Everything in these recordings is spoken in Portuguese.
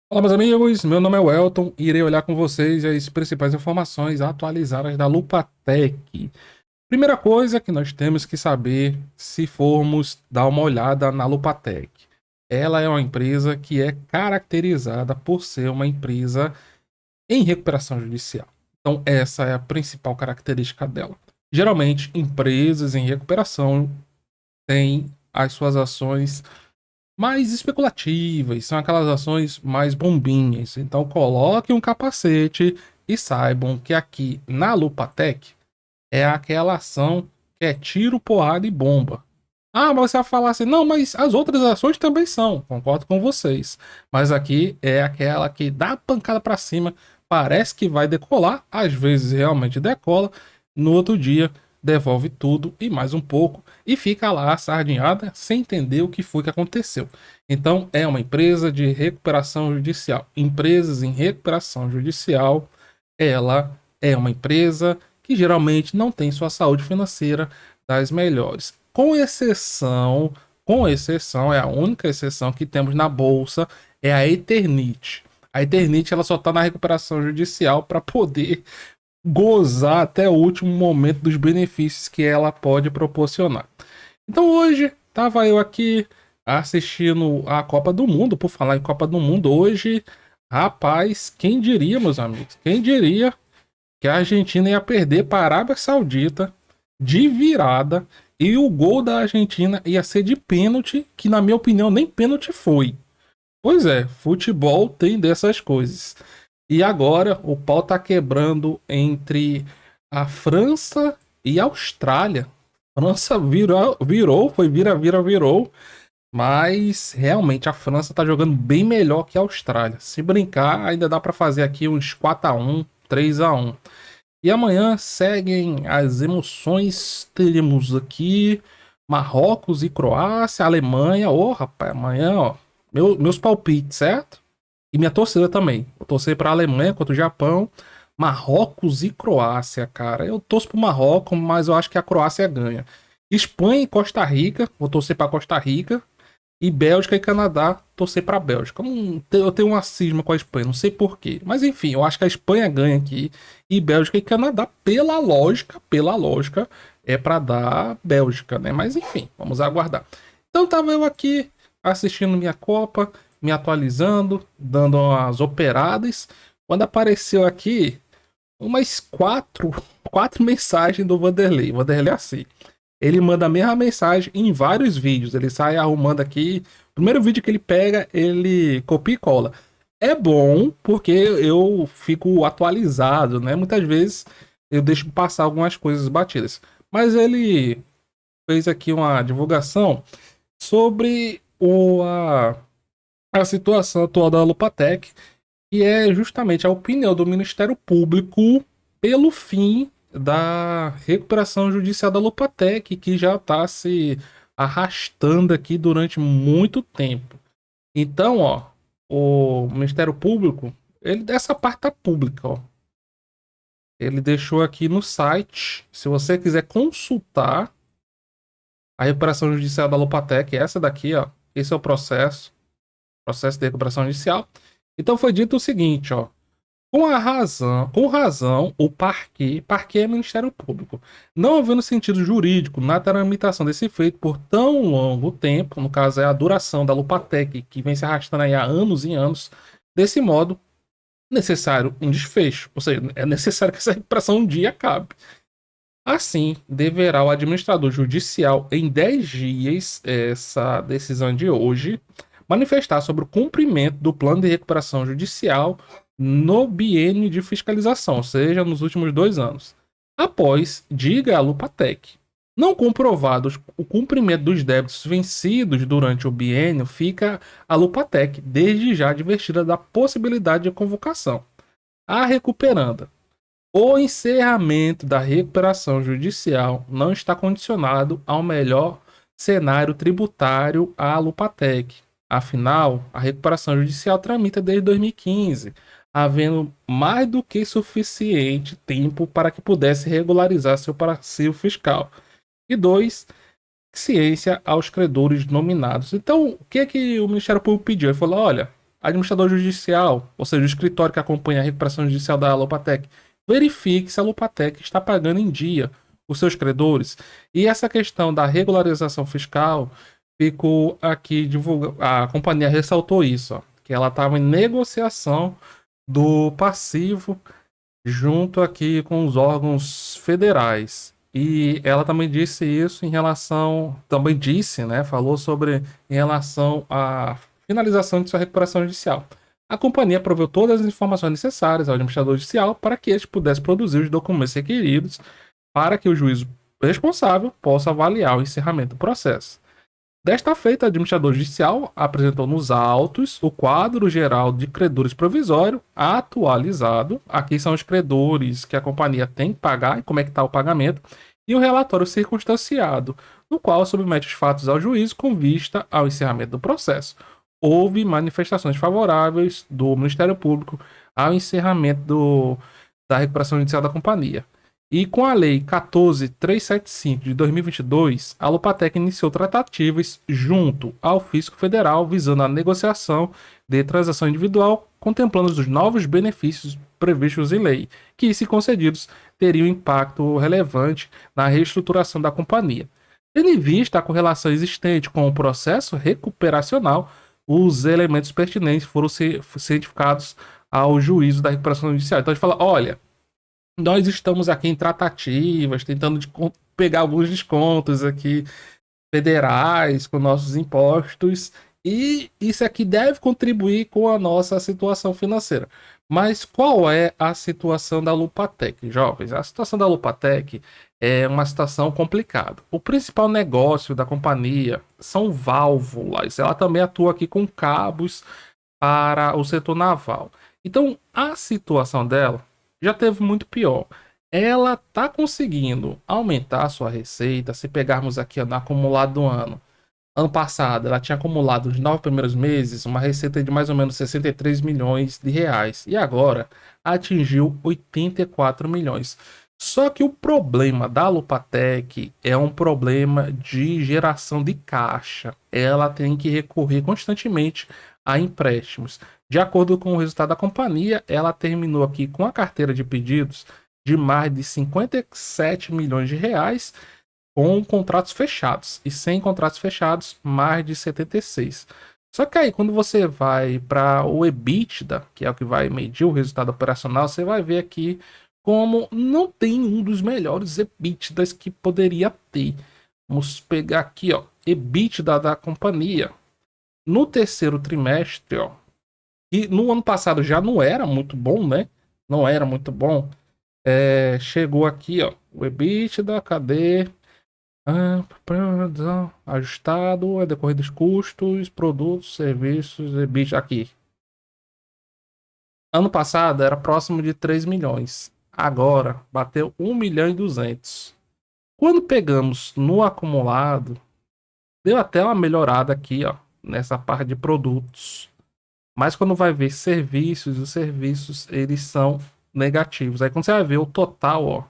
Olá, meus amigos. Meu nome é Welton e irei olhar com vocês as principais informações atualizadas da Lupatec. Primeira coisa que nós temos que saber se formos dar uma olhada na Lupatec. Ela é uma empresa que é caracterizada por ser uma empresa em recuperação judicial. Então, essa é a principal característica dela. Geralmente, empresas em recuperação têm as suas ações mais especulativas, são aquelas ações mais bombinhas. Então coloquem um capacete e saibam que aqui na Lupatec é aquela ação que é tiro, porrada e bomba. Ah, mas você vai falar assim, não, mas as outras ações também são, concordo com vocês. Mas aqui é aquela que dá a pancada pra cima, parece que vai decolar, às vezes realmente decola, no outro dia devolve tudo e mais um pouco e fica lá sardinhada sem entender o que foi que aconteceu. Então é uma empresa de recuperação judicial. Empresas em recuperação judicial, ela é uma empresa que geralmente não tem sua saúde financeira das melhores. Com exceção, é a única exceção que temos na bolsa, é a Eternit. A Eternit ela só está na recuperação judicial para poder gozar até o último momento dos benefícios que ela pode proporcionar. Então hoje tava eu aqui assistindo a Copa do Mundo. Por falar em Copa do Mundo, hoje, rapaz, quem diria, meus amigos, quem diria que a Argentina ia perder para a Arábia Saudita de virada e o gol da Argentina ia ser de pênalti, que na minha opinião nem pênalti foi. Pois é, futebol tem dessas coisas. E agora o pau tá quebrando entre a França e a Austrália. A França virou, foi virou. Mas realmente a França tá jogando bem melhor que a Austrália. Se brincar, ainda dá para fazer aqui uns 4-1, 3-1. E amanhã seguem as emoções. Teremos aqui Marrocos e Croácia, Alemanha. Ô, rapaz, amanhã, ó, meus palpites, certo? E minha torcida também. Vou torcer para a Alemanha contra o Japão, Marrocos e Croácia, cara. Eu torço pro Marrocos, mas eu acho que a Croácia ganha. Espanha e Costa Rica, vou torcer para Costa Rica. E Bélgica e Canadá, torcer para a Bélgica. Eu tenho uma cisma com a Espanha, não sei porquê. Mas enfim, eu acho que a Espanha ganha aqui. E Bélgica e Canadá, pela lógica, é para dar Bélgica, né? Mas enfim, vamos aguardar. Então tava eu aqui assistindo minha Copa, me atualizando, dando umas operadas. Quando apareceu aqui umas quatro mensagens do Vanderlei. O Vanderlei é assim. Ele manda a mesma mensagem em vários vídeos. Ele sai arrumando aqui. O primeiro vídeo que ele pega, ele copia e cola. É bom porque eu fico atualizado, né? Muitas vezes eu deixo passar algumas coisas batidas. Mas ele fez aqui uma divulgação sobre a situação atual da Lupatec, que é justamente a opinião do Ministério Público pelo fim da recuperação judicial da Lupatec, que já está se arrastando aqui durante muito tempo. Então, ó, o Ministério Público, ele dessa parte tá pública, ó. Ele deixou aqui no site, se você quiser consultar a recuperação judicial da Lupatec, essa daqui, ó, esse é o processo de recuperação judicial. Então foi dito o seguinte, ó: com razão, o parquet é Ministério Público, não havendo sentido jurídico na tramitação desse feito por tão longo tempo, no caso é a duração da Lupatec, que vem se arrastando aí há anos e anos, desse modo, necessário um desfecho, ou seja, é necessário que essa recuperação um dia acabe. Assim, deverá o administrador judicial, em 10 dias, essa decisão de hoje, manifestar sobre o cumprimento do plano de recuperação judicial no biênio de fiscalização, ou seja, nos últimos 2 anos. Após, diga a Lupatec, não comprovados o cumprimento dos débitos vencidos durante o biênio, fica a Lupatec desde já advertida da possibilidade de convocação. A recuperanda. O encerramento da recuperação judicial não está condicionado ao melhor cenário tributário à Lupatec. Afinal, a recuperação judicial tramita desde 2015, havendo mais do que suficiente tempo para que pudesse regularizar seu passivo fiscal. E dois, ciência aos credores nominados. Então, o que é que o Ministério Público pediu? Ele falou: olha, administrador judicial, ou seja, o escritório que acompanha a recuperação judicial da Alopatec, verifique se a Alopatec está pagando em dia os seus credores. E essa questão da regularização fiscal ficou aqui divulgado. A companhia ressaltou isso, ó, que ela estava em negociação do passivo junto aqui com os órgãos federais. E ela também disse isso em relação, também disse, né, falou sobre em relação à finalização de sua recuperação judicial. A companhia proveu todas as informações necessárias ao administrador judicial para que este pudesse produzir os documentos requeridos para que o juízo responsável possa avaliar o encerramento do processo. Desta feita, o administrador judicial apresentou nos autos o quadro geral de credores provisório atualizado. Aqui são os credores que a companhia tem que pagar e como é que está o pagamento. E o relatório circunstanciado, no qual submete os fatos ao juízo com vista ao encerramento do processo. Houve manifestações favoráveis do Ministério Público ao encerramento da recuperação judicial da companhia. E com a Lei 14.375 de 2022, a Alopatec iniciou tratativas junto ao Fisco Federal visando a negociação de transação individual, contemplando os novos benefícios previstos em lei, que, se concedidos, teriam impacto relevante na reestruturação da companhia. Tendo em vista a correlação existente com o processo recuperacional, os elementos pertinentes foram cientificados ao juízo da recuperação judicial. Então a gente fala, olha, nós estamos aqui em tratativas, tentando pegar alguns descontos aqui federais com nossos impostos, e isso aqui deve contribuir com a nossa situação financeira. Mas qual é a situação da Alopatec, jovens? A situação da Alopatec é uma situação complicada. O principal negócio da companhia são válvulas. Ela também atua aqui com cabos para o setor naval. Então, a situação dela já teve muito pior. Ela tá conseguindo aumentar a sua receita. Se pegarmos aqui no acumulado do ano passado, ela tinha acumulado nos 9 primeiros meses uma receita de mais ou menos 63 milhões de reais. E agora atingiu 84 milhões. Só que o problema da Alopatec é um problema de geração de caixa. Ela tem que recorrer constantemente a empréstimos. De acordo com o resultado da companhia, ela terminou aqui com a carteira de pedidos de mais de 57 milhões de reais com contratos fechados. E sem contratos fechados, mais de 76. Só que aí, quando você vai para o EBITDA, que é o que vai medir o resultado operacional, você vai ver aqui como não tem um dos melhores EBITDAs que poderia ter. Vamos pegar aqui, ó, EBITDA da companhia. No terceiro trimestre, ó, e no ano passado já não era muito bom, né? Não era muito bom. Chegou aqui, ó, o EBITDA, cadê? Ajustado, é decorrer dos custos, produtos, serviços, EBITDA aqui. Ano passado era próximo de 3 milhões. Agora bateu 1 milhão e 200. Quando pegamos no acumulado, deu até uma melhorada aqui, ó, nessa parte de produtos. Mas quando vai ver serviços, os serviços eles são negativos. Aí quando você vai ver o total, ó,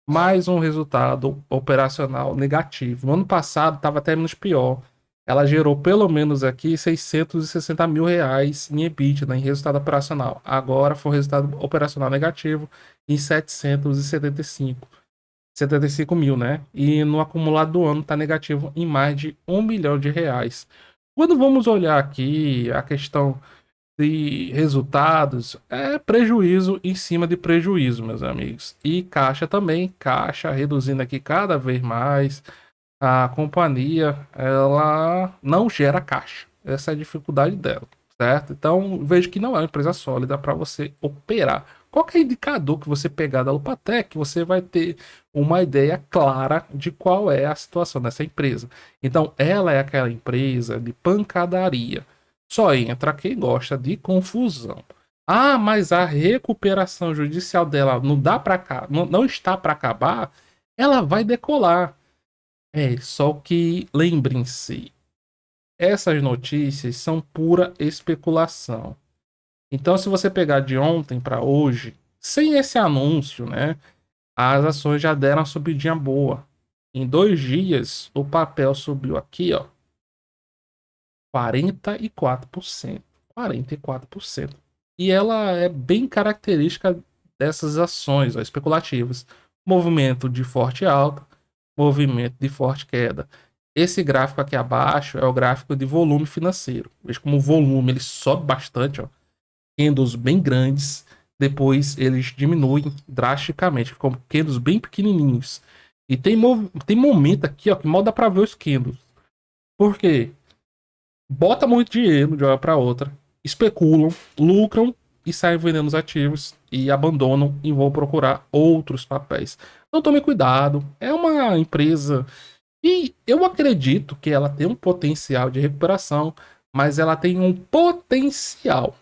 mais um resultado operacional negativo. No ano passado estava até menos pior. Ela gerou pelo menos aqui 660 mil reais em EBITDA, em resultado operacional. Agora foi um resultado operacional negativo em 75 mil, né? E no acumulado do ano está negativo em mais de 1 milhão de reais. Quando vamos olhar aqui a questão de resultados, é prejuízo em cima de prejuízo, meus amigos. E caixa também, caixa reduzindo aqui cada vez mais. A companhia, ela não gera caixa. Essa é a dificuldade dela, certo? Então, vejo que não é uma empresa sólida para você operar. Qualquer indicador que você pegar da Alopatec, você vai ter uma ideia clara de qual é a situação dessa empresa. Então, ela é aquela empresa de pancadaria. Só entra quem gosta de confusão. Ah, mas a recuperação judicial dela não dá para cá, não está para acabar. Ela vai decolar. Só que lembrem-se, essas notícias são pura especulação. Então, se você pegar de ontem para hoje, sem esse anúncio, né, as ações já deram uma subidinha boa. Em 2 dias, o papel subiu aqui, ó, 44%. 44%. E ela é bem característica dessas ações, ó, especulativas. Movimento de forte alta, movimento de forte queda. Esse gráfico aqui abaixo é o gráfico de volume financeiro. Veja como o volume ele sobe bastante, ó. Candles bem grandes, depois eles diminuem drasticamente, ficam candles bem pequenininhos. E tem momento aqui, ó, que mal dá para ver os candles. Por quê? Bota muito dinheiro de uma hora para outra, especulam, lucram e saem vendendo os ativos e abandonam e vão procurar outros papéis. Então tome cuidado, é uma empresa e eu acredito que ela tem um potencial de recuperação, mas ela tem um potencial.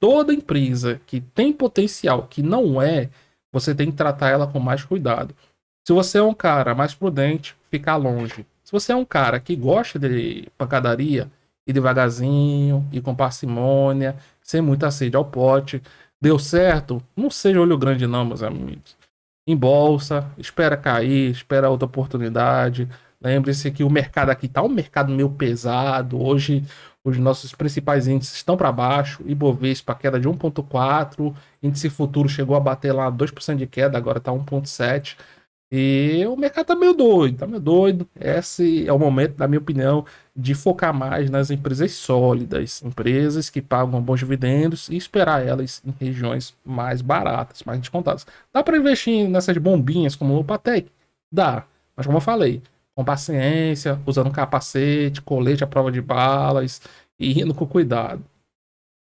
Toda empresa que tem potencial, que não é, você tem que tratar ela com mais cuidado. Se você é um cara mais prudente, fica longe. Se você é um cara que gosta de pancadaria, ir devagarzinho, ir com parcimônia, sem muita sede ao pote, deu certo? Não seja olho grande não, meus amigos. Em bolsa, espera cair, espera outra oportunidade. Lembre-se que o mercado aqui tá um mercado meio pesado. Hoje os nossos principais índices estão para baixo. Ibovespa queda de 1,4, índice futuro chegou a bater lá 2% de queda, agora tá 1,7. E o mercado tá meio doido, tá meio doido. Esse é o momento, na minha opinião, de focar mais nas empresas sólidas, empresas que pagam bons dividendos e esperar elas em regiões mais baratas, mais descontadas. Dá para investir nessas bombinhas como o Lupatec? Dá, mas como eu falei, com paciência, usando capacete, colete à prova de balas e indo com cuidado.